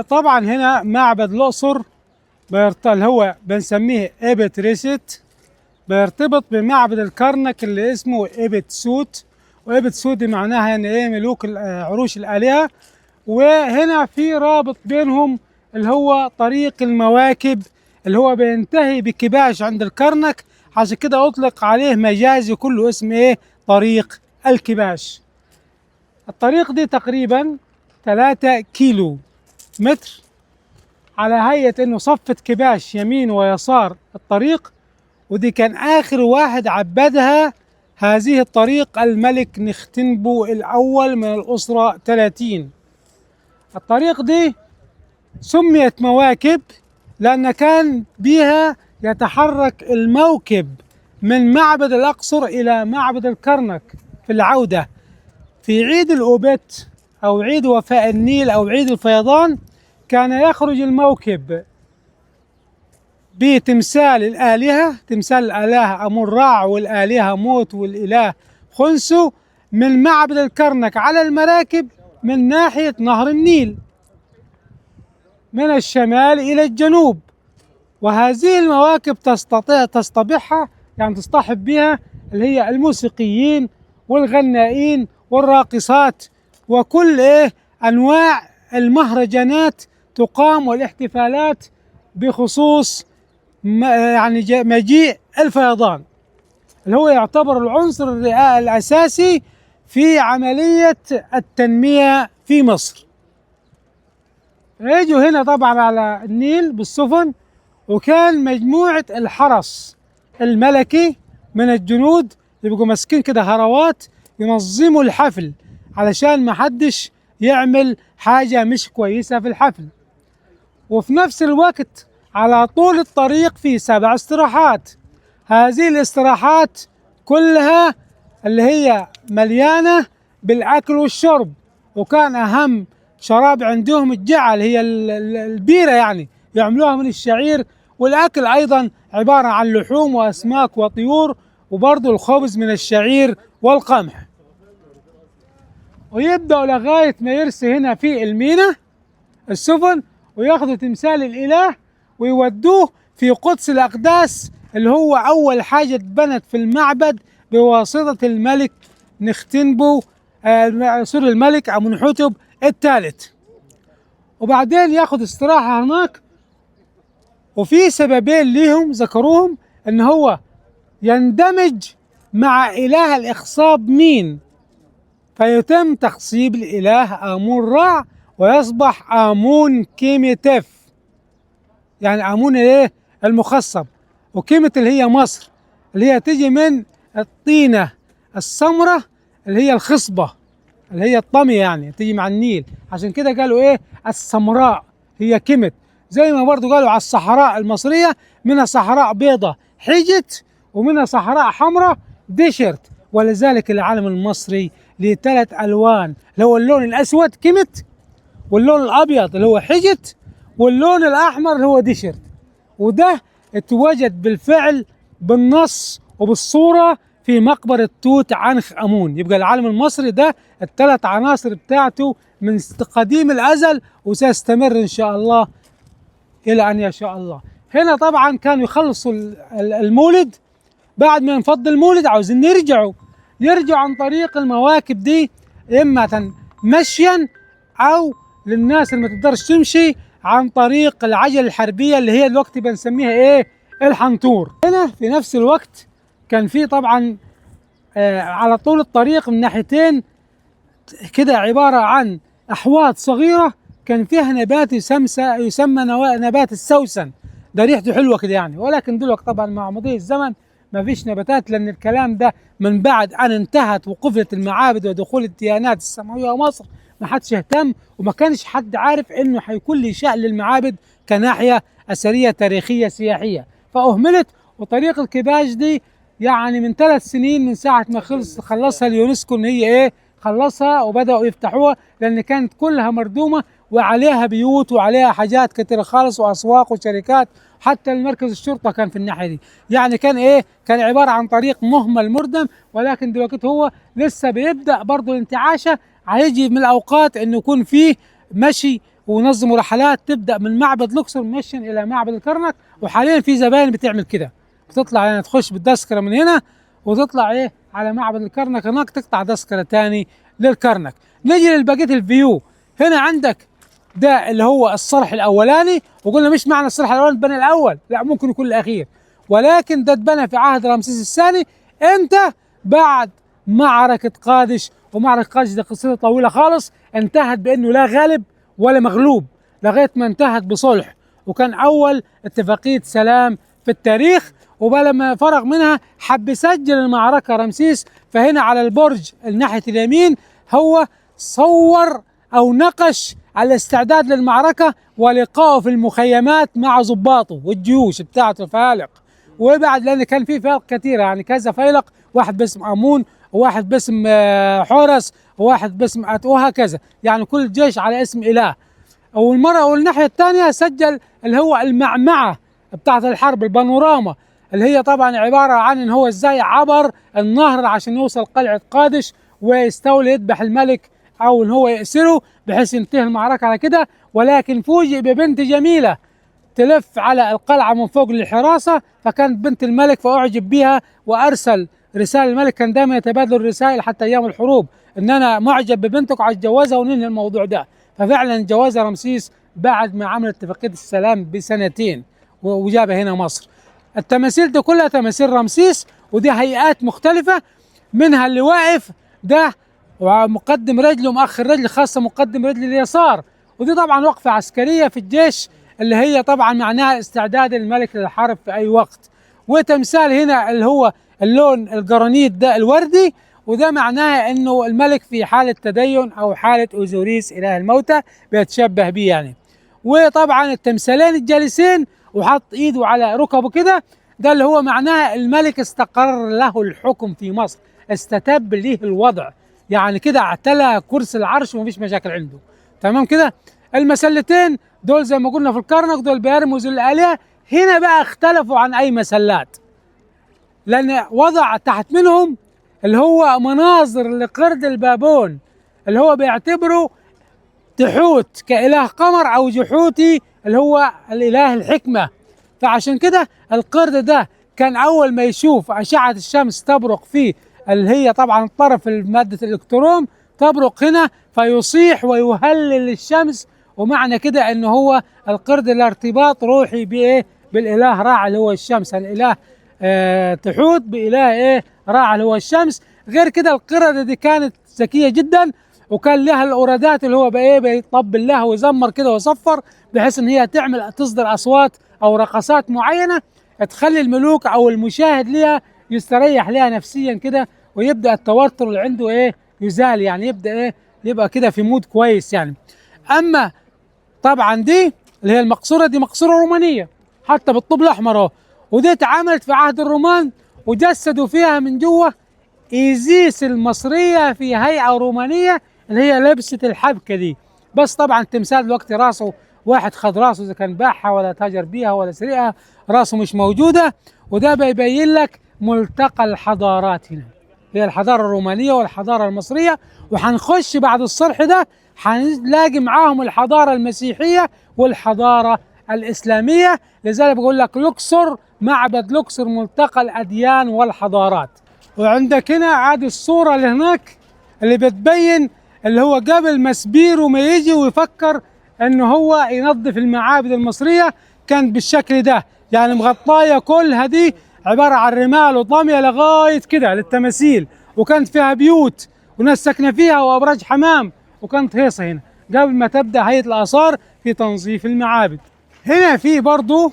طبعا هنا معبد الأقصر اللي هو بنسميه إبت ريست، بيرتبط بمعبد الكرنك اللي اسمه إبت سوت. وإبت سوت دي معناها يعني إيه؟ ملوك عروش الآلهة. وهنا في رابط بينهم اللي هو طريق المواكب اللي هو بينتهي بكباش عند الكرنك، عشان كده أطلق عليه مجازي كله اسم إيه؟ طريق الكباش. الطريق دي تقريبا 3 كيلو متر، على هيئة انه صفة كباش يمين ويسار الطريق. ودي كان اخر واحد عبدها هذه الطريق الملك نختنبو الاول من الاسرة 30. الطريق دي سميت مواكب لان كان بها يتحرك الموكب من معبد الاقصر الى معبد الكرنك في العودة. في عيد الأوبت أو عيد وفاء النيل أو عيد الفيضان كان يخرج الموكب بتمثال الآلهة، تمثال الآلهة أمون راع والآلهة موت والإله خنسو، من معبد الكرنك على المراكب من ناحية نهر النيل من الشمال إلى الجنوب. وهذه المواكب تستطيع تصطبحها، يعني تصطحب بها اللي هي الموسيقيين والغنائين والراقصات وكل أنواع المهرجانات تقام والاحتفالات بخصوص يعني مجيء الفيضان اللي هو يعتبر العنصر الأساسي في عملية التنمية في مصر. يجوا هنا طبعا على النيل بالسفن، وكان مجموعة الحرس الملكي من الجنود يبقوا ماسكين كده هروات ينظموا الحفل علشان ما حدش يعمل حاجة مش كويسة في الحفل. وفي نفس الوقت على طول الطريق في 7 استراحات. هذه الاستراحات كلها اللي هي مليانة بالأكل والشرب، وكان أهم شراب عندهم الجعل هي البيرة، يعني يعملوها من الشعير. والأكل أيضا عبارة عن لحوم وأسماك وطيور، وبرضو الخبز من الشعير والقمح. ويبدأوا لغاية ما يرسي هنا في المينا السفن، وياخذوا تمثال الإله ويودوه في قدس الأقداس اللي هو أول حاجة اتبنت في المعبد بواسطة الملك نختنبو الملك أمنحتب الثالث. وبعدين ياخذ استراحة هناك. وفي سببين ليهم ذكروهم، ان هو يندمج مع اله الاخصاب مين، فيتم تخصيب الاله امون رع ويصبح امون كيميتف، يعني امون الايه المخصب. وكيمت اللي هي مصر، اللي هي تيجي من الطينة السمرة اللي هي الخصبة اللي هي الطمي، يعني تيجي مع النيل. عشان كده قالوا ايه السمراء هي كيمت. زي ما برضو قالوا على الصحراء المصرية منها صحراء بيضة حجت، ومنها صحراء حمراء دشرت. ولذلك العلم المصري له 3 ألوان، اللي هو اللون الأسود كيمت، واللون الأبيض اللي هو حجت، واللون الأحمر اللي هو دشرت. وده اتوجد بالفعل بالنص وبالصورة في مقبرة توت عنخ آمون. يبقى العلم المصري ده ال3 عناصر بتاعته من قديم الأزل، وسيستمر إن شاء الله إلى أن يشاء الله. هنا طبعا كانوا يخلصوا المولد، بعد ما ينفض المولد عاوزين يرجعوا عن طريق المواكب دي، إما مشيا أو للناس اللي ما تقدرش تمشي عن طريق العجل الحربية اللي هي الوقت بنسميها إيه الحنطور. هنا في نفس الوقت كان في طبعا على طول الطريق من ناحيتين كده عبارة عن أحواض صغيرة كان فيها نبات يسمى نبات السوسن. ده ريحته حلوة كده يعني، ولكن دلوقتي طبعا مع مضي الزمن ما فيش نباتات، لأن الكلام ده من بعد أن انتهت وقفلت المعابد ودخول الديانات السماوية مصر ما حدش اهتم، وما كانش حد عارف إنه هيكون لي شأن للمعابد كناحية أثرية تاريخية سياحية، فأهملت. وطريق الكباش دي يعني من 3 سنين من ساعة ما خلصها اليونسكو إن هي إيه خلصها وبدأوا يفتحوها، لأن كانت كلها مردومة وعليها بيوت وعليها حاجات كتيرة خالص وأسواق وشركات. حتى المركز الشرطة كان في الناحية دي، يعني كان إيه كان عبارة عن طريق مهمل مردم. ولكن دلوقتي هو لسه بيبدأ برضه الانتعاشة، هيجي من الأوقات إنه يكون فيه مشي ونظموا رحلات تبدا من معبد الاقصر مشيا الى معبد الكرنك. وحاليا في زباين بتعمل كده، بتطلع يعني تخش بالتذكره من هنا وتطلع على معبد الكرنك هناك تقطع تذكره تاني للكرنك. نجي لبقيه الفيو. هنا عندك ده اللي هو الصرح الاولاني، وقلنا مش معنى الصرح الاولاني اتبنى الاول، لا ممكن يكون الاخير، ولكن ده اتبنى في عهد رمسيس الثاني. امتى؟ بعد معركه قادش. ومعركه قادش دي قصتها طويله خالص، انتهت بانه لا غالب ولا مغلوب لغايه ما انتهت بصلح، وكان اول اتفاقيه سلام في التاريخ. ولما فرغ منها حب يسجل المعركه رمسيس، فهنا على البرج الناحيه اليمين هو صور او نقش الاستعداد للمعركه ولقائه في المخيمات مع ضباطه والجيوش بتاعته الفالق. وبعد لان كان في فيلق كثيره، يعني كذا فيلق، واحد باسم امون وواحد باسم حورس وواحد باسم وهكذا، يعني كل جيش على اسم اله. والمره والناحيه الثانيه سجل اللي هو المعمعه بتاعت الحرب، البانوراما، اللي هي طبعا عباره عن ان هو ازاي عبر النهر عشان يوصل قلعه قادش ويستولي يذبح الملك او ان هو يأسره بحيث ينتهي المعركه على كده. ولكن فوجئ ببنت جميله تلف على القلعه من فوق للحراسه، فكانت بنت الملك فاعجب بها وارسل رساله للملك. كان دائما يتبادلوا الرسائل حتى ايام الحروب ان انا معجب ببنتك وعايز اتجوزها وننهي الموضوع ده. ففعلا جوزها رمسيس بعد ما عمل اتفاقيه السلام بسنتين وجابها هنا مصر. التماثيل دي كلها تماثيل رمسيس، ودي هيئات مختلفه، منها اللي واقف ده ومقدم رجله ومؤخر رجل، خاصه مقدم رجل اليسار، ودي طبعا وقفه عسكريه في الجيش اللي هي طبعا معناها استعداد الملك للحرب في اي وقت. وتمثال هنا اللي هو اللون الجرانيت ده الوردي، وده معناها انه الملك في حاله تدين او حاله اوزوريس اله الموتى بيتشبه به يعني. وطبعا التمثالين الجالسين وحط ايده على ركبه كده، ده اللي هو معناها الملك استقر له الحكم في مصر، استتب له الوضع، يعني كده اعتلى كرسي العرش ومفيش مشاكل عنده. تمام كده. المسلتين دول زي ما قلنا في الكرنك دول بيرمزوا للآلهة. هنا بقى اختلفوا عن أي مسلات، لأن وضع تحت منهم اللي هو مناظر لقرد البابون اللي هو بيعتبره تحوت كإله قمر أو جحوتي اللي هو الإله الحكمة. فعشان كده القرد ده كان أول ما يشوف أشعة الشمس تبرق فيه اللي هي طبعا طرف مادة الإلكتروم تبرق هنا فيصيح ويهلل الشمس، ومعنى كده انه هو القرد الارتباط روحي بايه؟ بالاله راع اللي هو الشمس، الاله تحوت باله راع اللي هو الشمس. غير كده القردة دي كانت ذكيه جدا، وكان لها الاورادات اللي هو بايه بيطبل لها ويزمر كده ويصفر بحيث ان هي تصدر اصوات او رقصات معينه تخلي الملوك او المشاهد لها يستريح لها نفسيا كده، ويبدا التوتر اللي عنده يزال، يعني يبدا يبقى كده في مود كويس يعني. اما طبعا دي اللي هي المقصوره دي مقصوره رومانيه حتى بالطوب الاحمر اهو، ودي اتعملت في عهد الرومان وجسدوا فيها من جوه ايزيس المصريه في هيئه رومانيه اللي هي لبسه الحبكه دي. بس طبعا التمثال دلوقتي راسه واحد خد راسه اذا كان باعها ولا تاجر بيها ولا سرقها، راسه مش موجوده. وده بيبين لك ملتقى الحضارات هنا، هي الحضاره الرومانيه والحضاره المصريه. وحنخش بعد الصرح ده حنلاقي معاهم الحضاره المسيحيه والحضاره الاسلاميه. لذلك بقول لك لوكسور، معبد لوكسور ملتقى الاديان والحضارات. وعندك هنا عاد الصوره اللي هناك اللي بتبين اللي هو قبل ما سبيرو ما يجي ويفكر انه هو ينظف المعابد المصريه كان بالشكل ده، يعني مغطايه كلها دي عباره عن رمال وطاميه لغايه كده للتماثيل، وكانت فيها بيوت وناس ساكنه فيها وابراج حمام، وكانت هيصه هنا قبل ما تبدا هيئه الاثار في تنظيف المعابد. هنا في برضو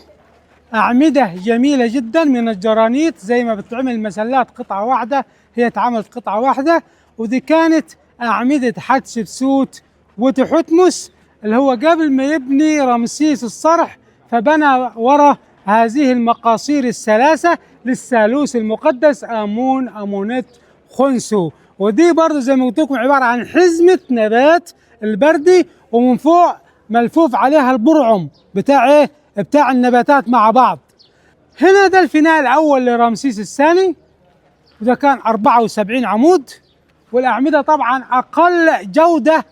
اعمده جميله جدا من الجرانيت زي ما بتعمل مسلات قطعه واحده، هي اتعملت قطعه واحده، ودي كانت اعمده حتشبسوت وتحتمس اللي هو قبل ما يبني رمسيس الصرح فبنى ورا هذه المقاصير الثلاثه للثالوث المقدس امون امونت خنسو. ودي برضه زي ما قلت لكم عباره عن حزمه نبات البردي ومن فوق ملفوف عليها البرعم بتاع بتاع النباتات مع بعض. هنا ده الفناء الاول لرمسيس الثاني، وده كان 74 عمود، والاعمده طبعا اقل جوده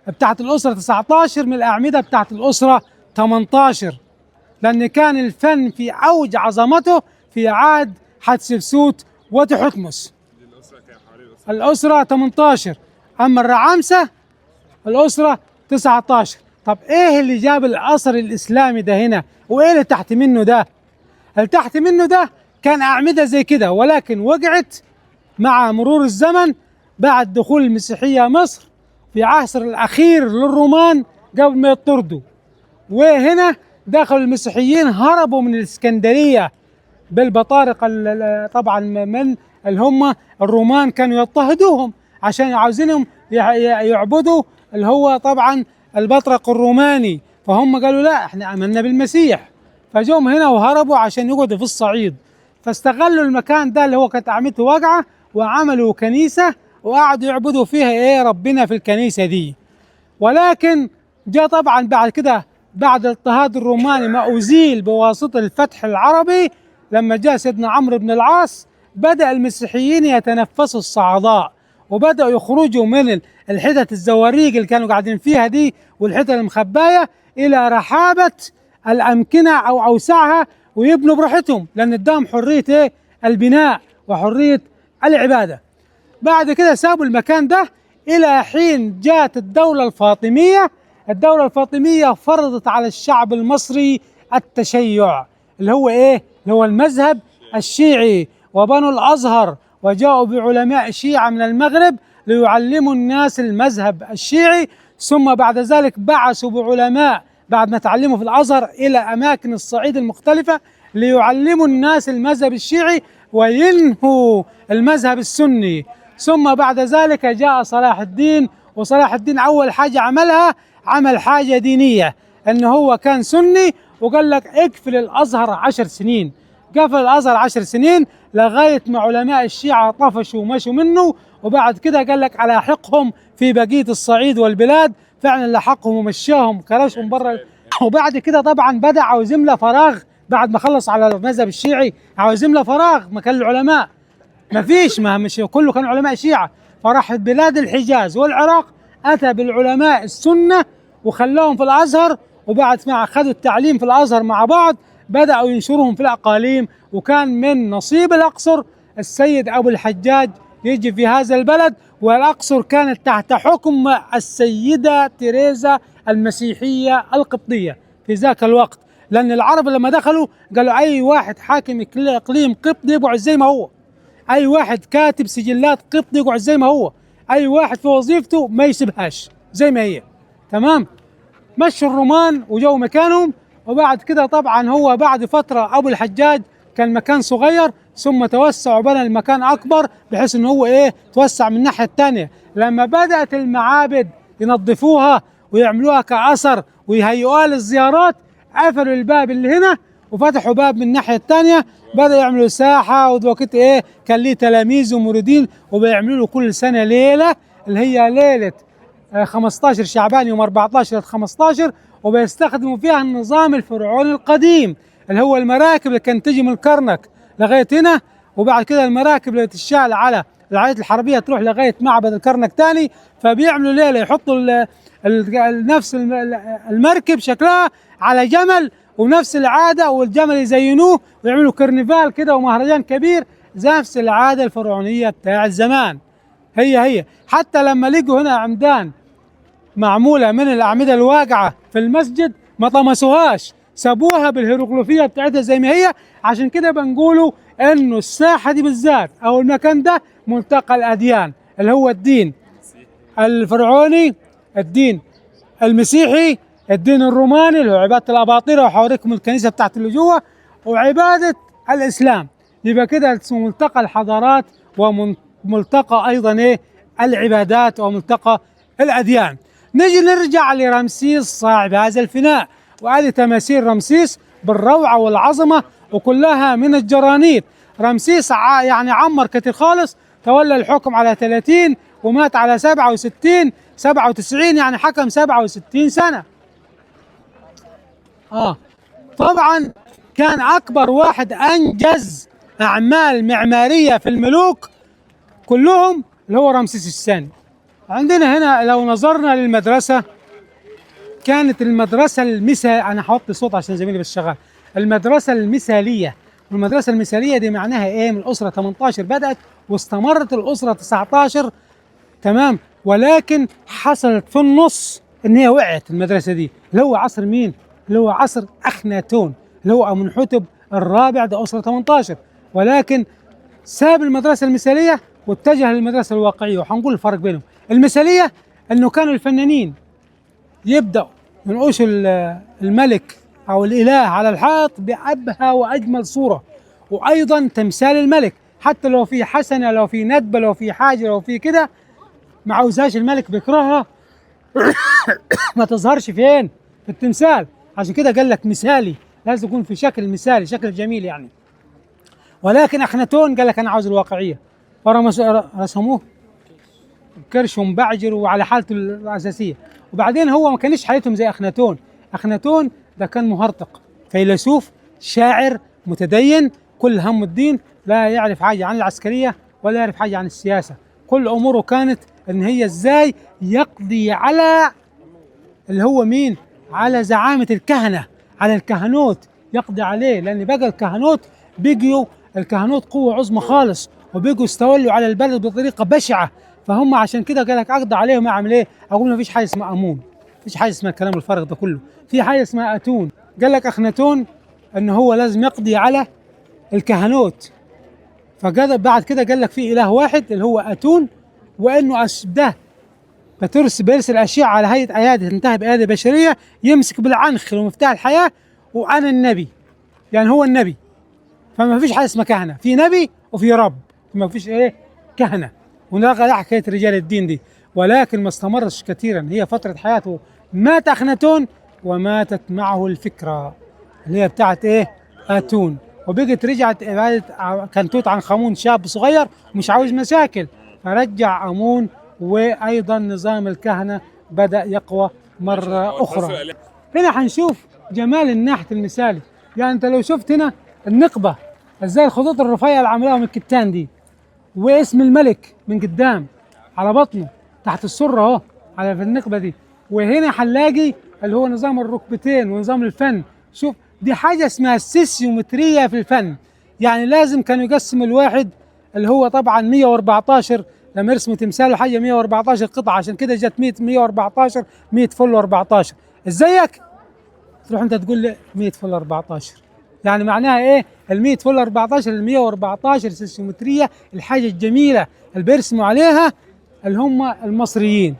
بتاعت الأسرة 19، من الأعمدة بتاعت الأسرة 18، لأن كان الفن في أوج عظمته في عهد حتشبسوت وتحتمس. الأسرة 18، أما الرعامسة الأسرة 19. طب إيه اللي جاب الأثر الإسلامي ده هنا؟ وإيه اللي تحت منه ده؟ اللي تحت منه ده كان أعمدة زي كده، ولكن وقعت مع مرور الزمن بعد دخول المسيحية مصر في عصر الأخير للرومان قبل ما يطردوا. وهنا دخلوا المسيحيين، هربوا من الإسكندرية بالبطارقة طبعا من اللي هم الرومان كانوا يضطهدوهم عشان عاوزينهم يعبدوا اللي هو طبعا البطرق الروماني، فهم قالوا لا احنا آمنا بالمسيح، فجوهم هنا وهربوا عشان يقعدوا في الصعيد. فاستغلوا المكان ده اللي هو كانت أعمدته واقعة، وعملوا كنيسة وقعدوا يعبدوا فيها ايه ربنا في الكنيسة دي. ولكن جاء طبعا بعد كده بعد الاضطهاد الروماني ما أزيل بواسطة الفتح العربي، لما جاء سيدنا عمرو بن العاص بدأ المسيحيين يتنفسوا الصعداء، وبدأوا يخرجوا من الحتت الزواريق اللي كانوا قاعدين فيها دي والحتت المخباية إلى رحابة الأمكنة أو أوسعها، ويبنوا براحتهم لأن اداهم حرية إيه؟ البناء وحرية العبادة. بعد كده سابوا المكان ده إلى حين جاءت الدولة الفاطمية. الدولة الفاطمية فرضت على الشعب المصري التشيع اللي هو إيه؟ اللي هو المذهب الشيعي، وبنوا الأزهر وجاءوا بعلماء شيعة من المغرب ليعلموا الناس المذهب الشيعي، ثم بعد ذلك بعثوا بعلماء بعد ما تعلموا في الأزهر إلى أماكن الصعيد المختلفة ليعلموا الناس المذهب الشيعي وينهوا المذهب السني. ثم بعد ذلك جاء صلاح الدين، وصلاح الدين أول حاجة عملها عمل حاجة دينية، أنه هو كان سني وقال لك اقفل الأزهر 10 سنين. قفل الأزهر 10 سنين لغاية ما علماء الشيعة طفشوا ومشوا منه، وبعد كده قال لك ألاحقهم في بقية الصعيد والبلاد، فعلا لحقهم ومشاهم كرشهم برا. وبعد كده طبعا بدأ عاوز يملى فراغ بعد ما خلص على المذهب الشيعي، عاوز يملى فراغ مكان العلماء ما فيش، ما مش كله كان علماء شيعة، فراح بلاد الحجاز والعراق أتى بالعلماء السنة وخلاهم في الأزهر، وبعد ما أخذوا التعليم في الأزهر مع بعض بدأوا ينشرهم في الأقاليم. وكان من نصيب الأقصر السيد أبو الحجاج يجي في هذا البلد، والأقصر كانت تحت حكم السيدة تيريزا المسيحية القبطية في ذاك الوقت، لأن العرب لما دخلوا قالوا أي واحد حاكم إقليم قبطي يقعد زي ما هو، أي واحد كاتب سجلات قبطي يقعد زي ما هو، أي واحد في وظيفته ما يسيبهاش زي ما هي. تمام. مشوا الرومان وجوا مكانهم. وبعد كده طبعا هو بعد فترة أبو الحجاج كان مكان صغير، ثم توسع وبنى المكان أكبر بحيث إنه هو إيه توسع من الناحية الثانية. لما بدأت المعابد ينظفوها ويعملوها كأثر ويهيئوها للزيارات، قفلوا الباب اللي هنا وفتحوا باب من الناحية الثانية، بدأوا يعملوا ساحة. ودوكت إيه كان ليه تلاميذ ومريدين، وبيعملوا له كل سنة ليلة اللي هي ليلة 15 شعبان يوم 14 15، وبيستخدموا فيها النظام الفرعوني القديم اللي هو المراكب اللي كانت تجي من الكرنك لغاية هنا، وبعد كده المراكب اللي تشال على العائلات الحربية تروح لغاية معبد الكرنك تاني. فبيعملوا ليلة يحطوا نفس المركب شكلها على جمل ونفس العادة، والجمل يزينوه ويعملوا كرنفال كده ومهرجان كبير زي نفس العادة الفرعونية بتاع الزمان. هي حتى لما لقوا هنا عمدان معمولة من الأعمدة الواقعة في المسجد ما طمسوهاش، سابوها بالهيروغليفية بتاعتها زي ما هي. عشان كده بنقولوا إنه الساحة دي بالذات أو المكان ده ملتقى الأديان اللي هو الدين الفرعوني، الدين المسيحي، الدين الروماني اللي هو عبادة الأباطرة، وحوريكم الكنيسة بتاعت اللي جوا، وعبادة الإسلام. يبقى كده اسمه ملتقى الحضارات وملتقى أيضا إيه العبادات وملتقى الأديان. نجي نرجع لرمسيس صاحب هذا الفناء، وهذه تماثيل رمسيس بالروعة والعظمة وكلها من الجرانيت. رمسيس يعني عمر كتير خالص، تولى الحكم على 30 ومات على 67 97، يعني حكم 67 سنة. طبعا كان أكبر واحد أنجز أعمال معمارية في الملوك كلهم اللي هو رمسيس الثاني. عندنا هنا لو نظرنا للمدرسة، كانت المدرسة أنا هحط صوت عشان زميلي بس شغال. المدرسة المثالية، والمدرسة المثالية دي معناها إيه؟ من الأسرة 18 بدأت واستمرت الأسرة 19، تمام؟ ولكن حصلت في النص إن هي وقعت المدرسة دي، اللي هو عصر مين؟ اللي هو عصر أخناتون، اللي هو أمنحتب الرابع، ده أسرة 18، ولكن ساب المدرسة المثالية واتجه للمدرسة الواقعية. وحنقول الفرق بينهم. المثالية إنه كانوا الفنانين يبدأ ينقش الملك أو الإله على الحائط بأبهى وأجمل صورة، وأيضا تمثال الملك، حتى لو في حسنة، لو في ندبة، لو في حاجة، لو في كده ما عاوزهاش الملك، بيكرهها ما تظهرش فين؟ في التمثال. عشان كده قال لك مثالي، لازم يكون في شكل مثالي، شكل جميل يعني. ولكن أخناتون قال لك أنا عاوز الواقعية، فرسموه كرش ومبعجر وعلى حالته الأساسية. وبعدين هو ما كانش حالتهم زي أخناتون. أخناتون ده كان مهرطق، فيلسوف، شاعر، متدين، كل هم الدين، لا يعرف حاجة عن العسكرية ولا يعرف حاجة عن السياسة. كل أموره كانت إن هي إزاي يقضي على اللي هو مين؟ على زعامة الكهنة، على الكهنوت، يقضي عليه. لأن بقى الكهنوت بقيوا الكهنوت قوة عظمى خالص، وبقوا استولوا على البلد بطريقة بشعة. فهم عشان كده قال لك اقضي عليهم. اعمل ايه؟ اقول ما فيش حاجه اسمها امون، فيش حاجه اسمها الكلام الفارغ ده كله، في حاجه اسمها اتون. قال لك اخناتون انه هو لازم يقضي على الكهنوت، فقال بعد كده قال لك في اله واحد اللي هو اتون، وانه ده بيرسل اشياء على هيئه ايادي تنتهي بايادي بشريه، يمسك بالعنخ ومفتاح الحياه، وانا النبي، يعني هو النبي. فما فيش حاجه اسمها كهنه، في نبي وفي رب، ما فيش ايه؟ كهنه. ونلغى حكايه رجال الدين دي. ولكن ما استمرش كثيرا، هي فتره حياته مات اخناتون وماتت معه الفكره اللي هي بتاعت ايه؟ اتون. وبقت رجعت عباده، كان توت عنخ امون شاب صغير ومش عاوز مشاكل، فرجع امون، وايضا نظام الكهنه بدا يقوى مره اخرى. هنا حنشوف جمال النحت المثالي. يعني انت لو شفت هنا النقبه ازاي الخطوط الرفيعه اللي عاملاها من الكتان دي، واسم الملك من قدام على بطنه تحت السره اهو على في النقبه دي. وهنا حنلاقي اللي هو نظام الركبتين ونظام الفن. شوف دي حاجه اسمها السيسيومتريه في الفن. يعني لازم كانوا يقسم الواحد اللي هو طبعا 114 لما يرسموا تمثال حاجه 114 قطعه، عشان كده جت 100 114 100 فل 14. ازيك؟ تروح انت تقول لي 100 فل 14، يعني معناها ايه؟ ال 100 فل 14 ال 114 سيسيومتريه، الحاجه الجميله اللي بيرسموا عليها اللي هم المصريين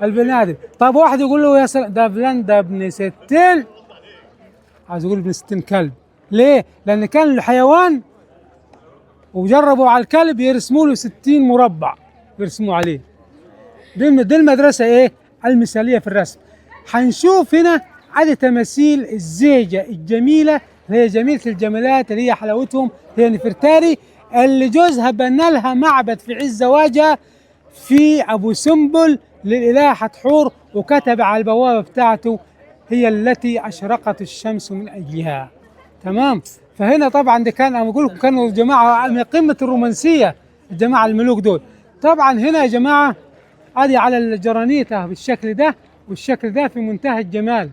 البنادم. طيب واحد يقول له يا سلام ده فلان ده ابن 60، عايز يقول ابن 60 كلب. ليه؟ لان كان الحيوان وجربوا على الكلب يرسموا له 60 مربع يرسموا عليه. دي المدرسه ايه؟ المثاليه في الرسم. حنشوف هنا عدد تماثيل الزيجه الجميله اللي هي جميله الجمالات اللي هي حلاوتهم، هي نفرتاري اللي جوزها بنى لها معبد في عز زواجها في ابو سمبل للاله حتحور، وكتب على البوابه بتاعته هي التي اشرقت الشمس من اجلها. تمام؟ فهنا طبعا ده كان انا بقول لكم كانوا جماعه من قمه الرومانسيه، الجماعه الملوك دول. طبعا هنا يا جماعه ادي على الجرانيته بالشكل ده، والشكل ده في منتهى الجمال.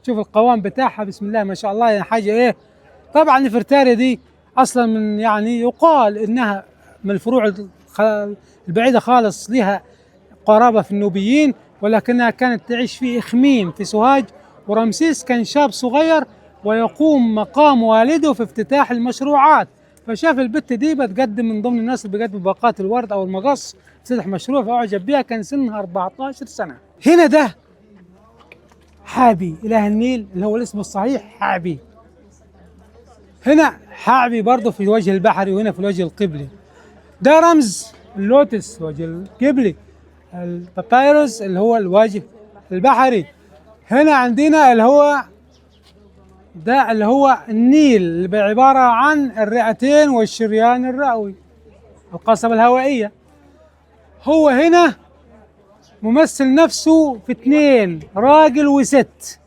شوف القوام بتاعها بسم الله ما شاء الله، يعني حاجه ايه. طبعا نفرتاري دي اصلا من يعني يقال انها من الفروع البعيده خالص، لها قرابه في النوبيين، ولكنها كانت تعيش في اخميم في سوهاج. ورمسيس كان شاب صغير ويقوم مقام والده في افتتاح المشروعات، فشاف البت دي بتقدم من ضمن الناس اللي بيقدموا باقات الورد او المقص، فتح مشروع فاعجب بها. كان سنها 14 سنه. هنا ده حابي اله النيل اللي هو الاسم الصحيح حابي. هنا حابي برضه في الوجه البحري، وهنا في الوجه القبلي. ده رمز اللوتس وجه القبلي، البابيروس اللي هو الوجه البحري. هنا عندنا اللي هو ده اللي هو النيل اللي بعبارة عن الرئتين والشريان الرئوي، القصبة الهوائية. هو هنا ممثل نفسه في اثنين، راجل وست.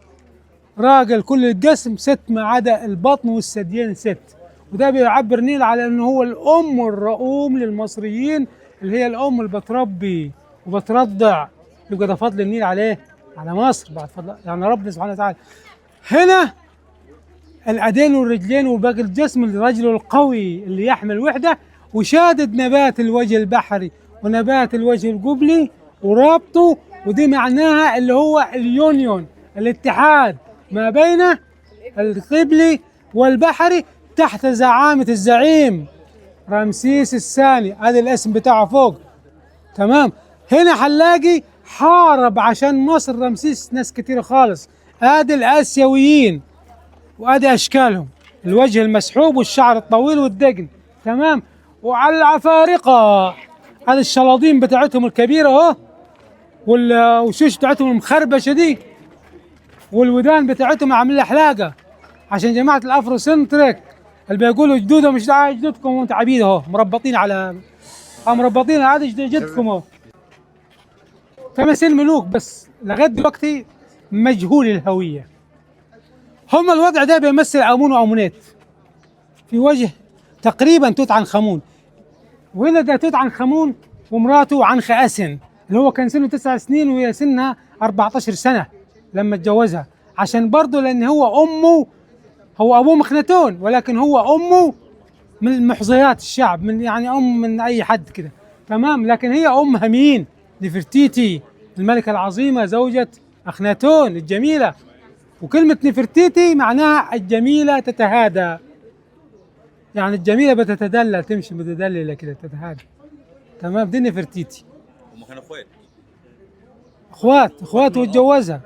راجل كل الجسم، ست ما عدا البطن والثديين ست. وده بيعبر نيل على انه هو الام الرؤوم للمصريين، اللي هي الام اللي بتربي وبترضع، يبقى ده فضل النيل عليه، على مصر، بعد فضل يعني ربنا سبحانه وتعالى. هنا الأيدين والرجلين وباقي الجسم الرجل القوي اللي يحمل وحدة، وشادد نبات الوجه البحري ونبات الوجه القبلي ورابطه، ودي معناها اللي هو اليونيون، الاتحاد ما بين القبلي والبحري تحت زعامة الزعيم رمسيس الثاني، هذا الاسم بتاعه فوق. تمام. هنا حنلاقي حارب عشان مصر رمسيس ناس كتير خالص، ادي الاسيويين وادي اشكالهم، الوجه المسحوب والشعر الطويل والدقن. تمام. وعلى العفارقه هذه الشلاطين بتاعتهم الكبيره اهو، والوشوش بتاعتهم المخربشه دي، والودان بتاعتهم عاملين حلاقه عشان جماعه الافرو سنتريك اللي بيقولوا جدودهم مش داعي جدودكم وانتم عبيد اهو مربطين على مربطين، هذا جدكم اهو. تماثيل ملوك بس لغايه دلوقتي مجهول الهويه. هم الوضع ده بيمثل امون وامونات في وجه تقريبا توت عنخ امون، وهنا ده توت عنخ امون ومراته عنخ اسن اللي هو كان سنه 9 سنين وهي سنها 14 سنه لما اتجوزها، عشان برضه لان هو امه، هو ابوه مخنتون ولكن هو امه من محظيات الشعب، من يعني من اي حد كده. تمام. لكن هي امها مين؟ نفرتيتي الملكه العظيمه زوجة اخناتون الجميله، وكلمه نفرتيتي معناها الجميله تتهادى، يعني الجميله بتتدلل تمشي متدلله كده تتهادى. تمام. دي نفرتيتي. هم كانوا اخوات واتجوزها.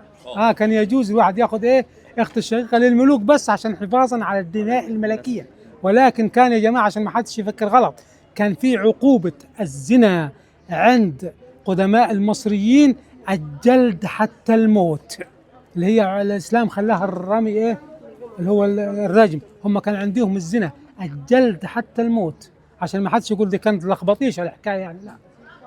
كان يجوز الواحد ياخذ اخت الشقيقه للملوك بس عشان حفاظا على الدماء الملكيه، ولكن كان يا جماعه عشان ما حدش يفكر غلط، كان في عقوبه الزنا عند قدماء المصريين الجلد حتى الموت، اللي هي الاسلام خلاها الرمي اللي هو الرجم. هم كان عندهم الزنا الجلد حتى الموت، عشان ما حدش يقول دي كانت لخبطيش الحكايه يعني، لا،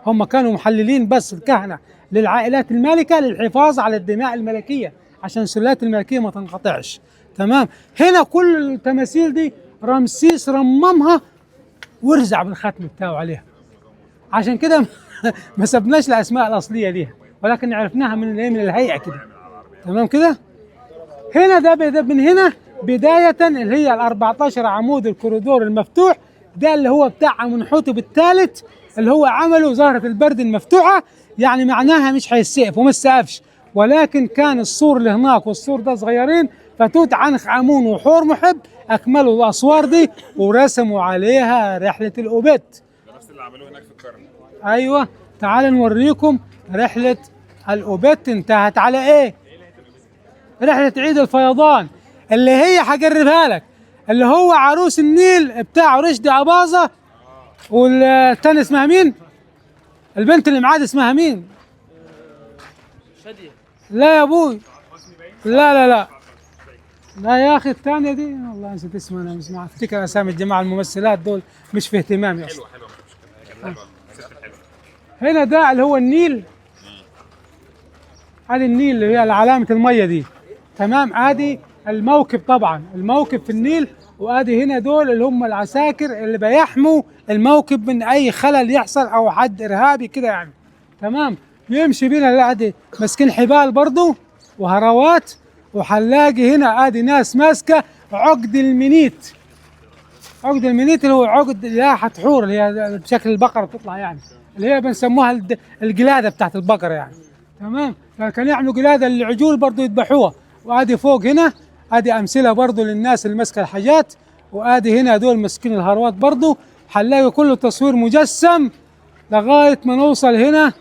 هم كانوا محللين بس الكهنه للعائلات المالكه للحفاظ على الدماء الملكيه عشان السلالات الملكيه ما تنقطعش. تمام. هنا كل التماثيل دي رمسيس رممها ورزع بالختم بتاعه عليها، عشان كده ما سبناش الاسماء الاصليه ليها، ولكن عرفناها من الهيئه كده. تمام كده. هنا ده من هنا بدايه اللي هي ال 14 عمود الكوريدور المفتوح، ده اللي هو بتاع منحوتب الثالث اللي هو عمله زهره البرد المفتوحه، يعني معناها مش هيسقف وما استقفش، ولكن كان السور اللي هناك والسور ده صغيرين، فتوت عنخ امون وحور محب اكملوا الاسوار دي ورسموا عليها رحله الاوبت. نفس اللي عملوه هناك في الكرم. ايوه. تعال نوريكم رحله الاوبت انتهت على رحله عيد الفيضان اللي هي هجربها لك، اللي هو عروس النيل بتاع رشدي اباظه، والتاني اسمها مين؟ البنت اللي معاد اسمها مين؟ شادية. لا يا ابوي، لا يا اخي الثانيه دي والله نسيت اسمها، انا مش افتكر اسامي الجماعه الممثلات دول مش في اهتمامي اصلا. حلوه هنا ده اللي هو النيل، هذه النيل اللي هي علامه الميه دي. تمام. ادي الموكب، طبعا الموكب في النيل، وادي هنا دول اللي هم العساكر اللي بيحموا الموكب من اي خلل يحصل او حد ارهابي كده يعني. تمام. يمشي بينا لا ادي ماسكين حبال برضو وهروات، وحنلاقي هنا ادي ناس ماسكه عقد المنيت. عقد المنيت اللي هو عقد لاحة حور اللي هي بشكل البقره بتطلع يعني، اللي هي بنسموها القلاده بتاعت البقره يعني. تمام. كانوا يعملوا قلاده للعجول برضو يذبحوها. وادي فوق هنا ادي امثله برضو للناس اللي ماسكه الحاجات، وادي هنا دول ماسكين الهروات برضو. حنلاقي كله تصوير مجسم لغايه ما نوصل هنا،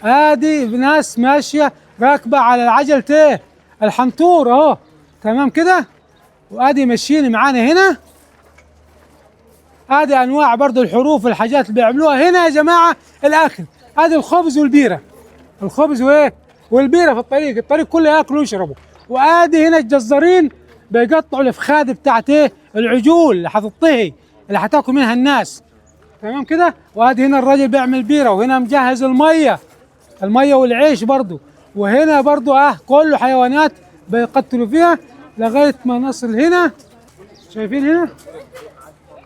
ادي ناس ماشيه راكبه على العجل الحنطور اهو. تمام كده. وادي ماشيين معانا هنا، ادي انواع برضو الحروف والحاجات اللي بيعملوها هنا يا جماعه. الاكل ادي الخبز والبيره، الخبز والبيره في الطريق كله ياكلوا ويشربوا. وادي هنا الجزارين بيقطعوا الافخاذ بتاعت العجول اللي حتطهي اللي حتاكل منها الناس. تمام كده. وادي هنا الراجل بيعمل بيره، وهنا مجهز الميه والعيش برضو. وهنا برضو كله حيوانات بيقتلوا فيها لغايه ما نصل هنا. شايفين هنا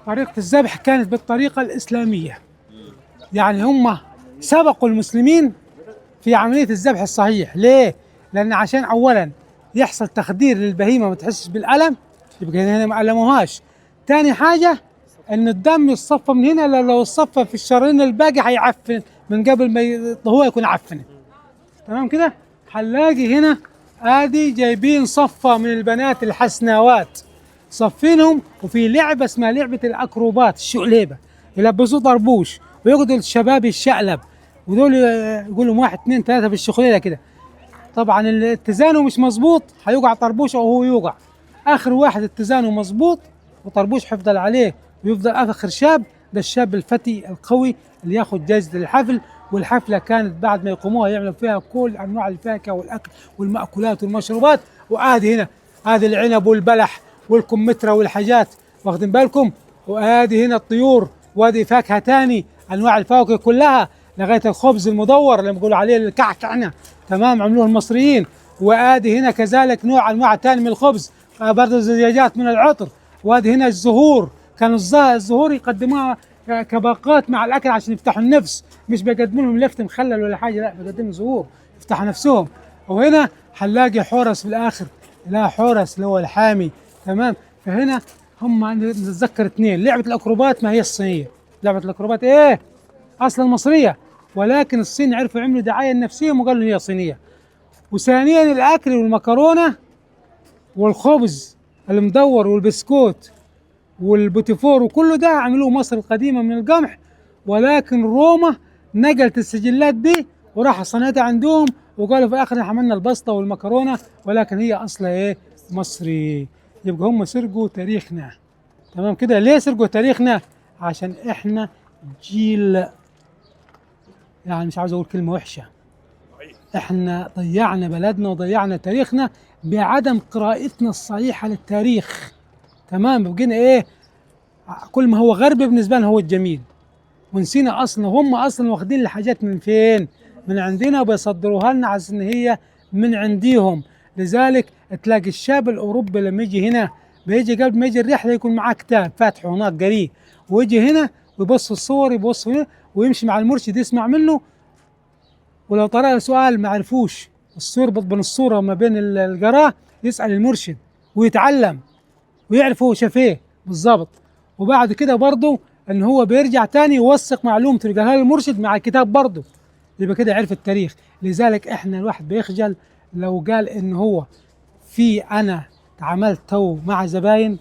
طريقه الذبح كانت بالطريقه الاسلاميه، يعني هم سبقوا المسلمين في عملية الذبح الصحيح. ليه؟ لأن عشان أولا يحصل تخدير للبهيمة ما تحسش بالألم، يبقى هنا ما ألموهاش. تاني حاجة إن الدم يتصفى من هنا، لو اتصفى في الشرايين الباقي هيعفن من قبل ما هو يكون عفن. تمام كده؟ هنلاقي هنا ادي جايبين صفة من البنات الحسناوات، صفينهم، وفي لعبة اسمها لعبة الأكروبات الشقليبة، يلبسوه طربوش ويقعدوا الشباب الشقلب، ودول يقولوا 1 2 3 في الشخليلة كده. طبعا اتزانه مش مظبوط هيوقع طربوش او هو يوقع. اخر واحد اتزانه مظبوط وطربوش حيفضل عليه ويفضل اخر شاب، ده الشاب الفتي القوي اللي ياخذ جائزة الحفل. والحفلة كانت بعد ما يقوموها يعملوا فيها كل انواع الفاكهة والاكل والمأكولات والمشروبات. وادي هنا ادي العنب والبلح والكمثرى والحاجات، واخدين بالكم؟ وادي هنا الطيور، وادي فاكهة تاني، انواع الفواكه كلها، لغاية الخبز المدور اللي بيقولوا عليه الكعكعنة، تمام، عملوه المصريين. وادي هنا كذلك نوع انواع تاني من الخبز، برضه زجاجات من العطر. وادي هنا الزهور، كانوا الزهور يقدموها كباقات مع الاكل عشان يفتحوا النفس، مش بيقدموا لهم لفت مخلل ولا حاجه، لا بيقدموا زهور يفتحوا نفسهم. وهنا هنلاقي حورس في الاخر، لا حورس اللي هو الحامي، تمام. فهنا هم نتذكر اثنين، لعبه الاكروبات ما هي الصينيه، لعبه الاكروبات ايه؟ اصلا مصريه، ولكن الصين عرفوا يعملوا دعايه لنفسهم وقالوا هي صينيه. وثانيا الاكل والمكرونه والخبز المدور والبسكوت والبوتيفور وكله ده عملوه مصر القديمه من القمح، ولكن روما نقلت السجلات دي وراح صنعتها عندهم، وقالوا في الاخر عملنا البسطه والمكرونه، ولكن هي اصلها ايه؟ مصري. يبقى هم سرقوا تاريخنا، تمام كده. ليه سرقوا تاريخنا؟ عشان احنا جيل، يعني مش عاوز اقول كلمه وحشه، احنا ضيعنا بلدنا وضيعنا تاريخنا بعدم قراءتنا الصحيحه للتاريخ، تمام. بقينا ايه؟ كل ما هو غربي بالنسبه لنا هو الجميل، ونسينا اصلا هم اصلا واخدين الحاجات من فين؟ من عندنا، وبيصدروها لنا على ان هي من عنديهم. لذلك تلاقي الشاب الاوروبي لما يجي هنا بيجي قبل ما يجي الرحله يكون معاه كتاب فاتحه هناك قريه، ويجي هنا ويبص الصور، يبص هنا ويمشي مع المرشد يسمع منه، ولو طرأ سؤال ما عرفوش يربط بين الصوره وما بين القراه يسأل المرشد ويتعلم ويعرف هو شاف ايه بالظبط. وبعد كده برضه ان هو بيرجع تاني يوثق معلومته اللي قالها المرشد مع الكتاب برضه، يبقى كده عرف التاريخ. لذلك احنا الواحد بيخجل لو قال ان هو انا تعاملت تو مع زباين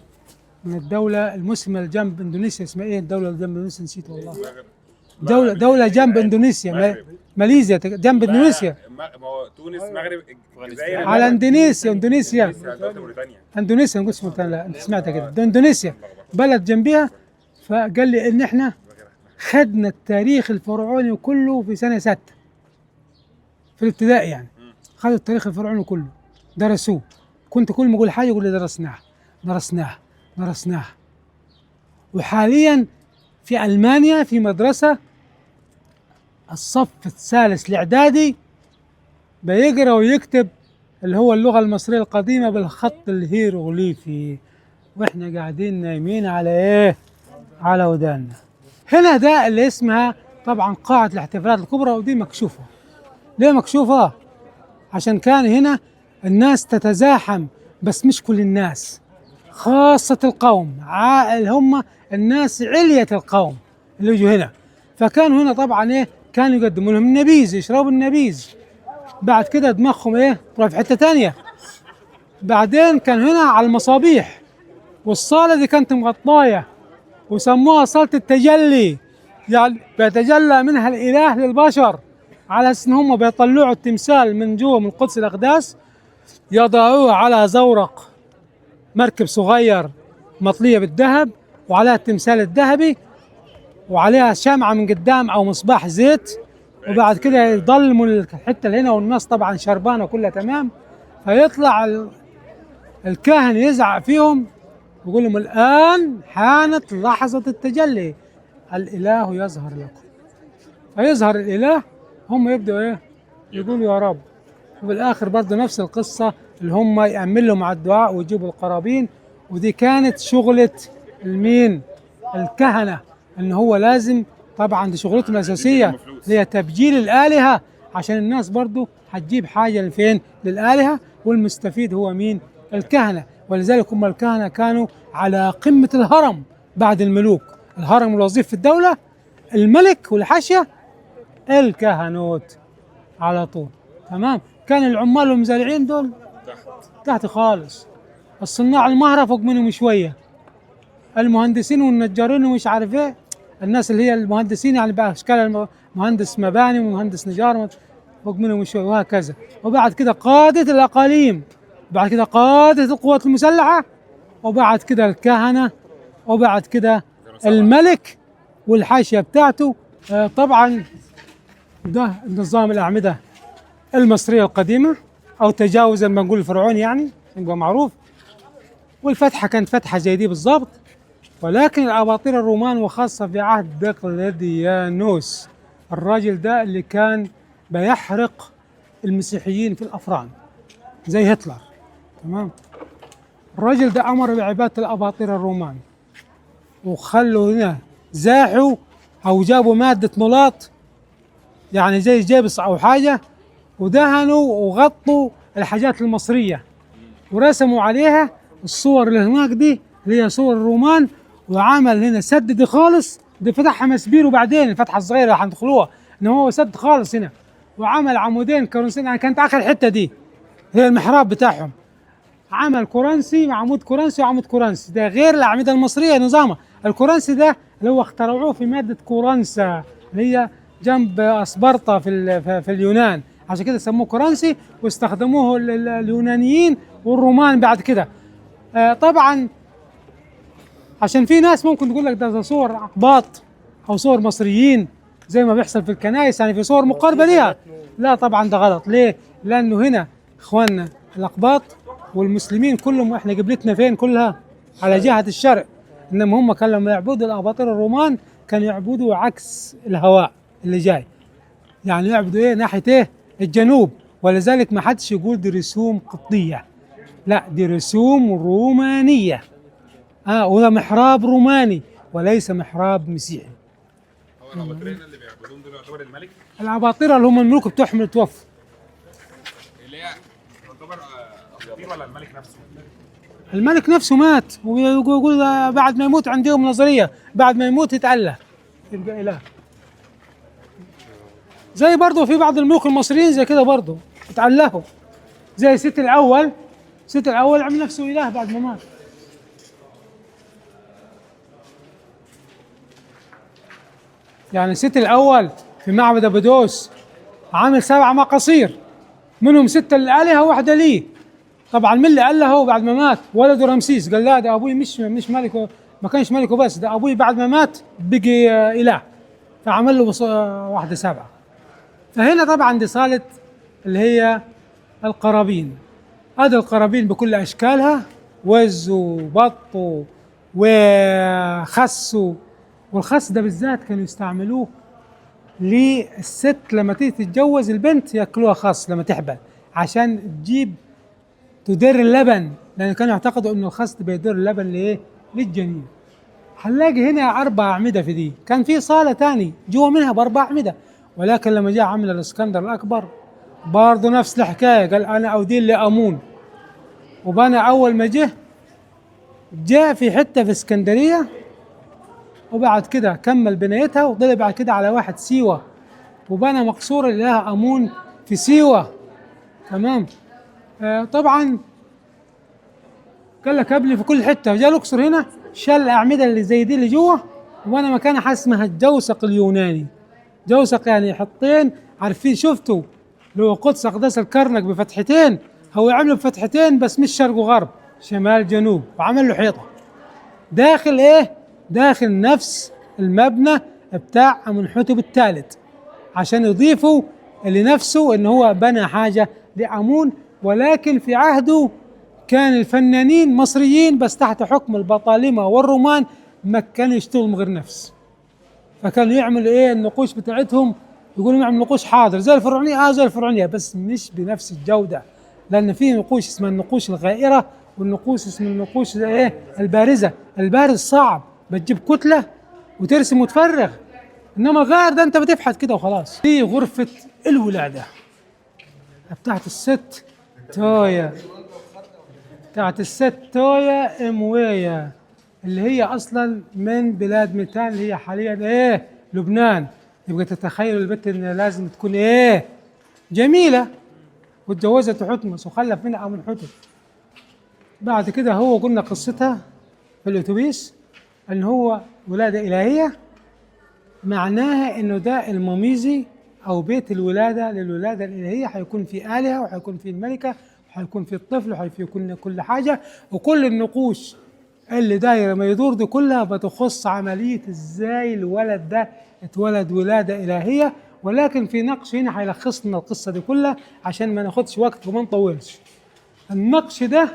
من الدوله المسلمه اللي جنب اندونيسيا، اسمها ايه الدوله اللي جنب اندونيسيا؟ نسيت والله. دوله جنب اندونيسيا، ماليزيا جنب اندونيسيا، ما هو تونس، مغرب، الجزائر، على اندونيسيا موريتانيا. اندونيسيا، ما قلتش موريتانيا، لا انت سمعتها كده، ده اندونيسيا بلد جنبيها. فقال لي ان احنا خدنا التاريخ الفرعوني كله في سنه 6 في الابتدائي، يعني خدوا التاريخ الفرعوني كله درسوه. كنت كل ما اقول حاجه يقول لي درسناها. وحاليا في المانيا في مدرسه الصف الثالث الاعدادي بيقرا ويكتب اللي هو اللغه المصريه القديمه بالخط الهيروغليفي، واحنا قاعدين نايمين على ايه؟ على وداننا. هنا ده اللي اسمها طبعا قاعه الاحتفالات الكبرى، ودي مكشوفه. ليه مكشوفه؟ عشان كان هنا الناس تتزاحم، بس مش كل الناس، خاصة القوم هم الناس علية القوم اللي يجوا هنا. فكانوا هنا طبعا ايه؟ كانوا يقدموا لهم النبيذ، يشربوا النبيذ، بعد كده دماغهم ايه؟ تروح في حتة تانية. بعدين كان هنا على المصابيح، والصالة دي كانت مغطاية وسموها صالة التجلي، يعني بيتجلى منها الإله للبشر، على أساس إن هم بيطلعوا التمثال من جوا من قدس الأقداس، يضعوه على زورق مركب صغير مطلية بالذهب، وعليها التمثال الذهبي، وعليها شمعة من قدام أو مصباح زيت، وبعد كده يضلموا الحتة اللي هنا، والناس طبعا شربانة كلها تمام. فيطلع الكاهن يزعق فيهم يقول لهم الآن حانت لحظة التجلي، الإله يظهر لكم. فيظهر الإله، هم يبدأوا إيه؟ يقولوا يا رب. وبالآخر برضه نفس القصة اللي هم يأملوا مع الدعاء ويجيبوا القرابين. ودي كانت شغلة المين؟ الكهنة، إن هو لازم طبعا دي شغلتهم الاساسيه، بيلموا فلوس. هي تبجيل الالهه، عشان الناس برضو هتجيب حاجه لفين؟ للالهه، والمستفيد هو مين؟ الكهنه. ولذلك هم الكهنه كانوا على قمه الهرم بعد الملوك. الهرم الوظيفي في الدوله الملك والحاشيه، الكهنوت على طول. تمام. كان العمال والمزارعين دول تحت خالص، الصناع المهره فوق منهم شويه، المهندسين والنجارين ومش عارف ايه، الناس اللي هي المهندسين يعني باشكال، مهندس مباني ومهندس نجار فوق منهم شويه، وهكذا. وبعد كده قاده الاقاليم، بعد كده قاده القوات المسلحه، وبعد كده الكهنه، وبعد كده الملك والحاشيه بتاعته. طبعا ده نظام الاعمده المصريه القديمه، او تجاوز زي ما نقول الفرعوني يعني يبقى معروف. والفتحه كانت فتحه زي دي بالضبط، ولكن الاباطره الرومان وخاصه في عهد دقلديانوس، الراجل ده اللي كان بيحرق المسيحيين في الافران زي هتلر. تمام. الراجل ده امر بعباده الاباطره الرومان، وخلوا هنا زاحوا او جابوا ماده ملاط يعني زي جبس او حاجه، ودهنوا وغطوا الحاجات المصريه، ورسموا عليها الصور اللي هناك دي اللي هي صور الرومان، وعمل هنا سد دي خالص، دي فتحها مسبير وبعدين الفتحه الصغيره اللي هندخلوها، انما هو سد خالص هنا، وعمل عمودين كرنسين. يعني كانت اخر حته دي هي المحراب بتاعهم، عمل كرنسي مع عمود كرنسي وعمود كرنسي، ده غير الاعمده المصريه نظامها. الكرنسي ده اللي هو اخترعوه في ماده كورنثا اللي هي جنب اسبرطه في اليونان، عشان كده سموه كرنسي، واستخدموه اليونانيين والرومان بعد كده. طبعا عشان في ناس ممكن تقول لك ده صور اقباط او صور مصريين زي ما بيحصل في الكنائس، يعني في صور مقاربه ليها. لا طبعا ده غلط. ليه؟ لانه هنا اخواننا الاقباط والمسلمين كلهم احنا قبلتنا فين كلها؟ على جهه الشرق، انما هم كانوا لما يعبدوا الاباطره الرومان كانوا يعبدوا عكس الهواء اللي جاي، يعني يعبدوا ايه؟ ناحيه ايه؟ الجنوب. ولذلك ما حدش يقول دي رسوم قبطيه، لا دي رسوم رومانيه. وده محراب روماني وليس محراب مسيحي. هو الاباطرين اللي بيعبدون دول يعتبر الملك، الاباطره اللي هم الملوك بتوعهم اللي توفوا، اللي هي تعتبر اساطير، ولا الملك نفسه؟ الملك نفسه مات، ويقول بعد ما يموت عندهم نظريه بعد ما يموت يتأله يبقى اله. زي برضه في بعض الملوك المصريين زي كده برضه اتألهوا، زي ست الاول. ست الاول عمل نفسه اله بعد ما مات. يعني ست الاول في معبد ابيدوس عامل 7 مقاصير، منهم 6 للآلهة وواحدة ليه. طبعا من اللي ألهه بعد ما مات ولده رمسيس، قال لا ده أبوي مش ملك، ما كانش ملكه بس، ده أبوي بعد ما مات بقي إله، فعمل له واحدة 7. فهنا طبعا دي صالة اللي هي القرابين. هذا القرابين بكل أشكالها، وز وبط وخس، والخس ده بالذات كانوا يستعملوه للست لما تيجي تتجوز البنت ياكلوها خس لما تحبل عشان تجيب تدير اللبن، لان كانوا يعتقدوا انه الخس بيدير اللبن لايه؟ للجنين. هنلاقي هنا 4 اعمده في دي، كان في صاله تاني جوا منها ب4 اعمده، ولكن لما جاء عمل الاسكندر الاكبر برضه نفس الحكايه، قال انا اودين لامون، وبنى اول ما جاء في حته في اسكندريه، وبعد كده كمل بنايتها وطلع بعد كده على واحد سيوة، وبنى مقصورة لها أمون في سيوة. تمام. طبعا قال لك قبلي في كل حتة، جاء الأقصر هنا شال الأعمدة اللي زي دي اللي جوه، وأنا مكانها حاجة اسمها الجوسق اليوناني. جوسق يعني حطين، عارفين شفتوا لو قدس أقداس الكرنك بفتحتين، هو عمله بفتحتين بس مش شرق وغرب، شمال جنوب، وعمل له حيطة داخل ايه؟ داخل نفس المبنى بتاع أمنحتب الثالث، عشان يضيفوا لنفسه ان هو بنى حاجة لأمون. ولكن في عهده كان الفنانين مصريين بس تحت حكم البطالمة والرومان، ما كانوا يشتغلوا من غير نفس، فكانوا يعملوا ايه؟ النقوش بتاعتهم يقولوا نعمل نقوش حاضر زي الفرعونية، زي الفرعونية بس مش بنفس الجودة، لأن في نقوش اسمها النقوش الغائرة، والنقوش اسمها النقوش ايه؟ البارزة. البارز صعب، بتجيب كتلة وترسم وتفرغ، انما غير ده انت بتفحت كده وخلاص. دي غرفة الولادة بتاعت الست تويا، بتاعت الست تويا اموية، اللي هي اصلا من بلاد ميتان اللي هي حاليا ايه لبنان. يبقى تتخيل البنت ان لازم تكون ايه جميلة، واتجوزت حتمس وخلف منها من حتم. بعد كده هو قلنا قصتها في الاتوبيس ان هو ولادة الهية، معناها انه ده المميزي او بيت الولادة للولادة الالهية، حيكون في آلهة وحيكون في الملكة وحيكون في الطفل وحيكون كل حاجة، وكل النقوش اللي دايرة ما يدور دي كلها بتخص عملية ازاي الولد ده اتولد ولادة إلهية. ولكن في نقش هنا هيلخص لنا القصة دي كلها عشان ما ناخدش وقت وما نطولش. النقش ده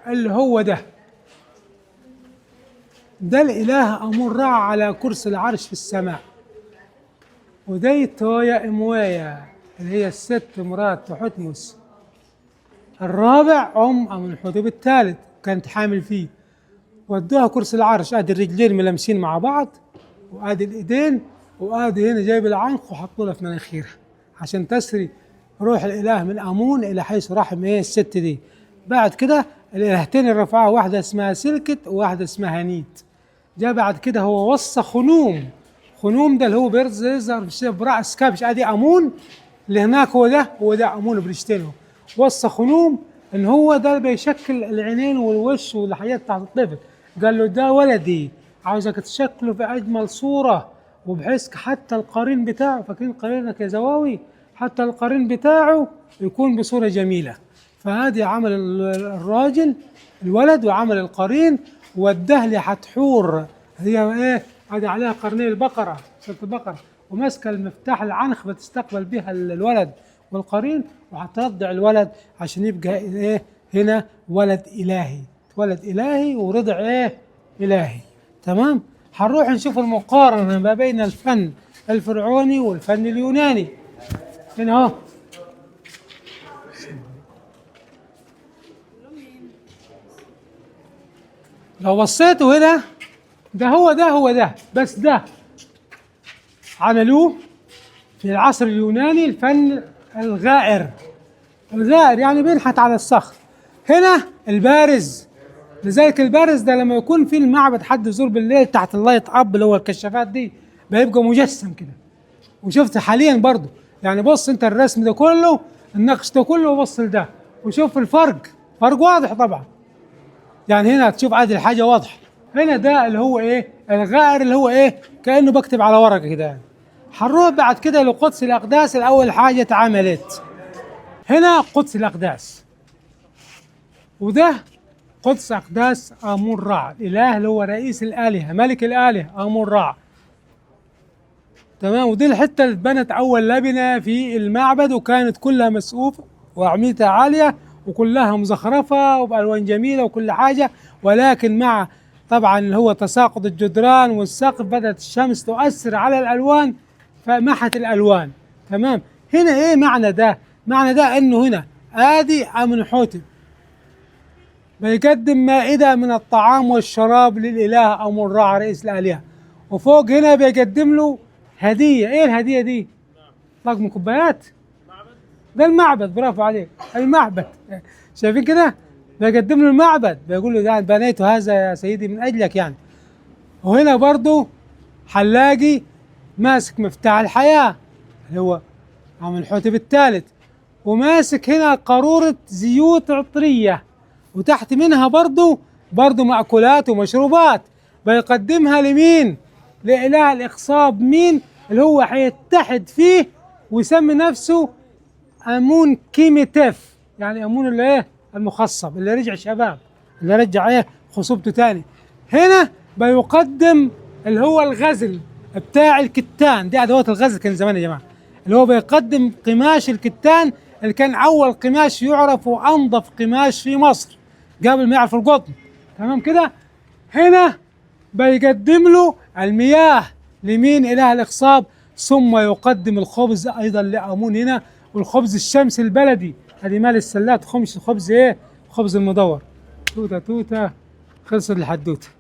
اللي هو ده الإله أمون رع على كرسي العرش في السماء، ودي تويا إموايا اللي هي الست مرات تحتمس الرابع أمنحتب الثالث كانت حامل فيه. ودوها كرسي العرش، ادي الرجلين ملمسين مع بعض وادي الايدين وادي هنا جايب العنق وحطوا لها في مناخيرها عشان تسري روح الاله من امون الى حيث رحم ايه الست دي. بعد كده الالهتين اللي رفعوها واحده اسمها سلكت وواحده اسمها نيت. جاء بعد كده هو وصى خنوم، خنوم ده اللي هو بيظهر في براس كابش، ادي امون اللي هناك هو ده امون بريشتينو. وصى خنوم ان هو ده بيشكل العينين والوش والحاجات بتاعت الطفل. قال له ده ولدي عاوزك تشكله في اجمل صوره، وبحيث حتى القرين بتاعه، فاكرين قرينك يا زواوي، حتى القرين بتاعه يكون بصوره جميله. فهذه عمل الراجل الولد وعمل القرين. واداه لحتحور هي ايه هذه عليها قرني البقره سوره البقره، وماسكه المفتاح العنخ بتستقبل بها الولد والقرين، وهترضع الولد عشان يبقى ايه هنا ولد الهي، ولد الهي ورضع ايه الهي. تمام. هنروح نشوف المقارنه ما بين الفن الفرعوني والفن اليوناني. هنا اهو لو بصيتوا هنا هو ده بس ده عملوه في العصر اليوناني الفن الغائر. الغائر يعني بينحت على الصخر. هنا البارز، لذلك البارز ده لما يكون في المعبد حد يزور بالليل تحت اللايت اب اللي هو الكشافات دي بيبقى مجسم كده. وشفت حاليا برضو يعني بص انت الرسم ده كله النقش ده كله وبص لده وشوف الفرق، فرق واضح طبعا. يعني هنا تشوف عادي الحاجه واضحه. هنا ده اللي هو ايه الغائر اللي هو ايه كانه بكتب على ورقه كده يعني. هنروح بعد كده لقدس الاقداس. الاول حاجه اتعملت هنا قدس الاقداس، وده قدس اقداس امون رع، الاله اللي هو رئيس الالهه ملك الالهه امون رع. تمام. ودي الحته اللي اتبنت اول لبنه في المعبد، وكانت كلها مسقوفه واعمدتها عاليه وكلها مزخرفه وبالوان جميله وكل حاجه. ولكن مع طبعا اللي هو تساقط الجدران والسقف بدات الشمس تؤثر على الالوان فمحت الالوان. تمام. هنا ايه معنى ده؟ معنى ده انه هنا ادي امنحوتب بيقدم مائده من الطعام والشراب للاله امون رع رئيس الالهه، وفوق هنا بيقدم له هديه. ايه الهديه دي؟ طقم كوبايات. ده المعبد، برافو عليك، المعبد. شايفين كده؟ بيقدم له المعبد، بيقول له ده بنيت هذا يا سيدي من اجلك يعني. وهنا برضو حلاقي ماسك مفتاح الحياه اللي هو امنحوتب الثالث، وماسك هنا قارورة زيوت عطرية، وتحت منها برضو مأكولات ومشروبات بيقدمها لمين؟ لإله الإخصاب. مين؟ اللي هو هيتحد فيه ويسمي نفسه أمون كيميتيف، يعني أمون اللي إيه؟ المخصب اللي رجع شباب، اللي رجع إيه؟ خصوبته تاني. هنا بيقدم اللي هو الغزل بتاع الكتان، دي أدوات الغزل كان زمان يا جماعة، اللي هو بيقدم قماش الكتان اللي كان أول قماش يعرف وأنظف قماش في مصر قبل ما يعرفوا القطن. تمام كده؟ هنا بيقدم له المياه لمين؟ إله الإخصاب. ثم يقدم الخبز أيضا لأمون هنا، والخبز الشمس البلدي، هذه مال السلات، خبز إيه؟ خبز المدور. توتة توتة، خلصت الحدوتة.